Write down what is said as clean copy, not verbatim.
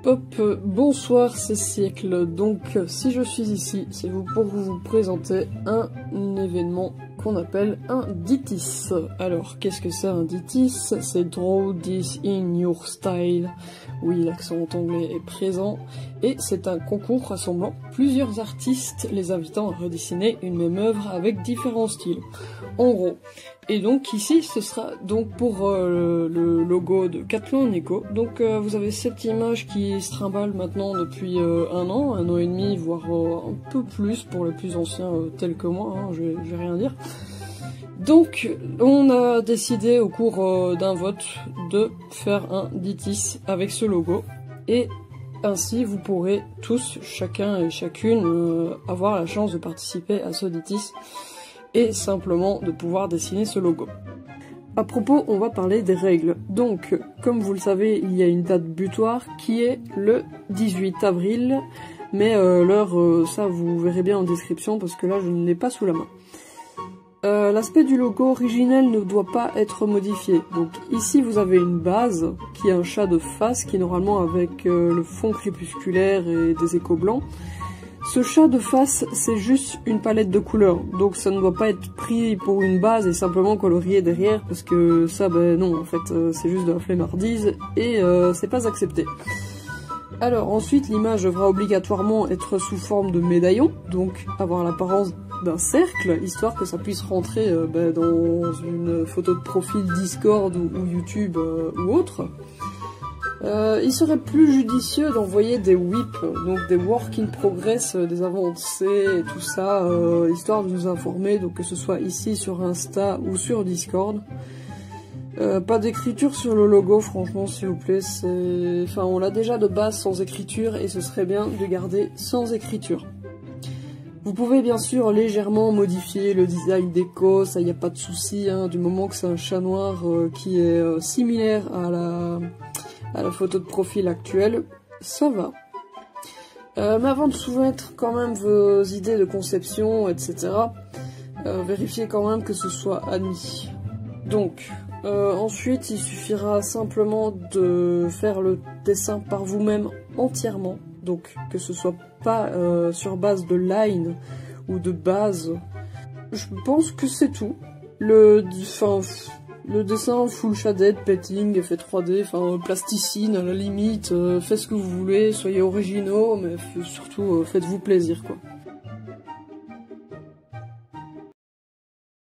Hop, bonsoir, c'est Siècle. Donc, si je suis ici, c'est pour vous présenter un événement qu'on appelle un DITIS. Alors, qu'est-ce que c'est un DITIS? C'est Draw This in Your Style. Oui, l'accent anglais est présent. Et c'est un concours rassemblant plusieurs artistes, les invitant à redessiner une même œuvre avec différents styles. En gros. Et donc ici, ce sera donc pour le logo de Cathlon Nico. Donc vous avez cette image qui se trimballe maintenant depuis un an et demi, voire un peu plus pour les plus anciens tels que moi, hein, je vais rien dire. Donc on a décidé au cours d'un vote de faire un DITIS avec ce logo. Et ainsi vous pourrez tous, chacun et chacune, avoir la chance de participer à ce DITIS. Et simplement de pouvoir dessiner ce logo. À propos, on va parler des règles. Donc, comme vous le savez, il y a une date butoir qui est le 18 avril, mais l'heure, ça vous verrez bien en description parce que là je ne l'ai pas sous la main. L'aspect du logo originel ne doit pas être modifié. Donc ici vous avez une base qui est un chat de face qui est normalement avec le fond crépusculaire et des échos blancs. Ce chat de face, c'est juste une palette de couleurs, donc ça ne doit pas être pris pour une base et simplement colorié derrière, parce que ça, ben non, en fait, c'est juste de la flemmardise, et c'est pas accepté. Alors ensuite, l'image devra obligatoirement être sous forme de médaillon, donc avoir l'apparence d'un cercle, histoire que ça puisse rentrer dans une photo de profil Discord ou YouTube ou autre. Il serait plus judicieux d'envoyer des WIP, donc des work in progress, des avancées et tout ça, histoire de nous informer, donc que ce soit ici sur Insta ou sur Discord. Pas d'écriture sur le logo, franchement, s'il vous plaît, enfin, on l'a déjà de base sans écriture et ce serait bien de garder sans écriture. Vous pouvez bien sûr légèrement modifier le design d'écho, ça y a pas de souci, hein, du moment que c'est un chat noir qui est similaire à la photo de profil actuelle, ça va. Mais avant de soumettre quand même vos idées de conception, etc., vérifiez quand même que ce soit admis. Donc, ensuite, il suffira simplement de faire le dessin par vous-même entièrement. Donc, que ce soit pas sur base de line ou de base. Je pense que c'est tout. Le dessin full shaded, petting, effet 3D, enfin plasticine à la limite, faites ce que vous voulez, soyez originaux, mais surtout faites-vous plaisir quoi.